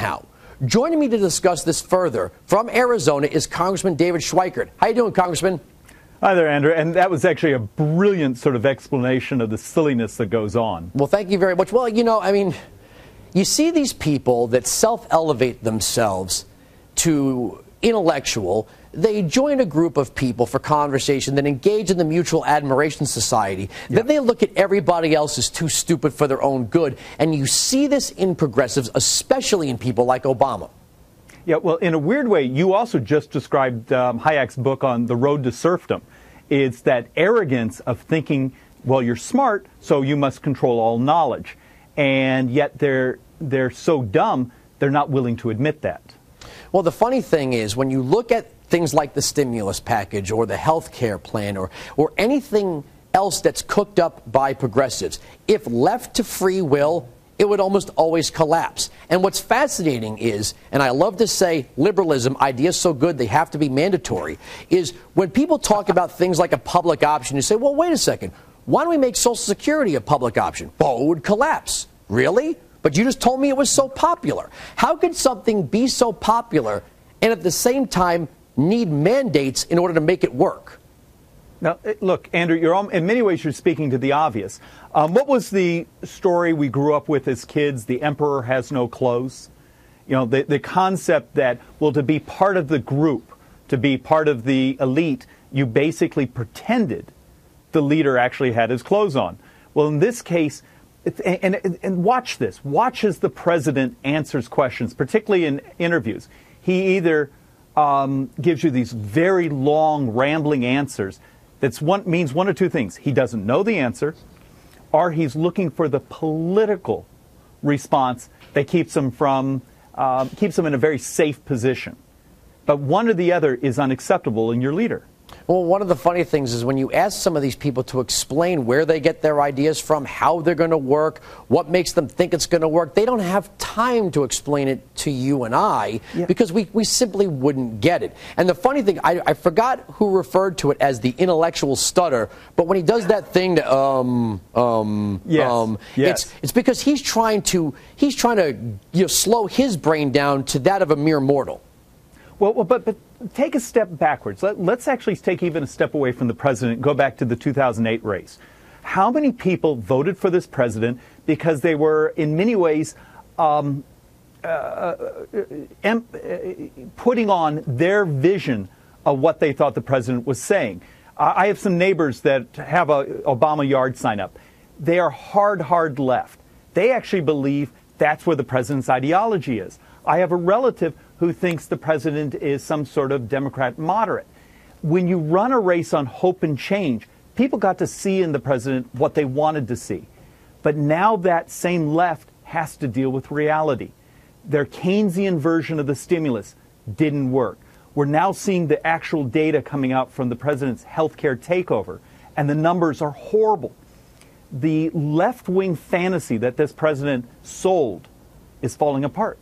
somehow. Joining me to discuss this further from Arizona is Congressman David Schweikert. How you doing, Congressman? Hi there, Andrew. And that was actually a brilliant sort of explanation of the silliness that goes on. Well, thank you very much. Well, you see these people that self-elevate themselves to intellectual. They join a group of people for conversation that engage in the Mutual Admiration Society. Yeah. Then they look at everybody else as too stupid for their own good. And you see this in progressives, especially in people like Obama. Yeah, well, in a weird way, you also just described Hayek's book on The Road to Serfdom. It's that arrogance of thinking, well, you're smart, so you must control all knowledge. And yet they're so dumb, they're not willing to admit that. Well, the funny thing is, when you look at things like the stimulus package or the health care plan or anything else that's cooked up by progressives, if left to free will, it would almost always collapse. And what's fascinating is, and I love to say liberalism, ideas so good they have to be mandatory, is when people talk about things like a public option, you say, well, wait a second, why don't we make Social Security a public option? Well, it would collapse. Really? But you just told me it was so popular. How could something be so popular and at the same time need mandates in order to make it work? Now, look, Andrew, in many ways you're speaking to the obvious. What was the story we grew up with as kids, the emperor has no clothes? You know, the concept that, well, to be part of the group, to be part of the elite, you basically pretended the leader actually had his clothes on. Well, in this case, and watch this. Watch as the president answers questions, particularly in interviews. He either gives you these very long, rambling answers that means one or two things. He doesn't know the answer, or he's looking for the political response that keeps him in a very safe position. But one or the other is unacceptable in your leader. Well, one of the funny things is when you ask some of these people to explain where they get their ideas from, how they're going to work, what makes them think it's going to work, they don't have time to explain it to you and I because we simply wouldn't get it. And the funny thing, I forgot who referred to it as the intellectual stutter, but when he does that thing, it's because he's trying to slow his brain down to that of a mere mortal. Well, but take a step backwards. Let's actually take even a step away from the president and go back to the 2008 race. How many people voted for this president because they were, in many ways, putting on their vision of what they thought the president was saying? I have some neighbors that have a Obama yard sign up. They are hard left. They actually believe that's where the president's ideology is. I have a relative who thinks the president is some sort of Democrat moderate. When you run a race on hope and change, people got to see in the president what they wanted to see. But now that same left has to deal with reality. Their Keynesian version of the stimulus didn't work. We're now seeing the actual data coming out from the president's healthcare takeover, and the numbers are horrible. The left-wing fantasy that this president sold is falling apart.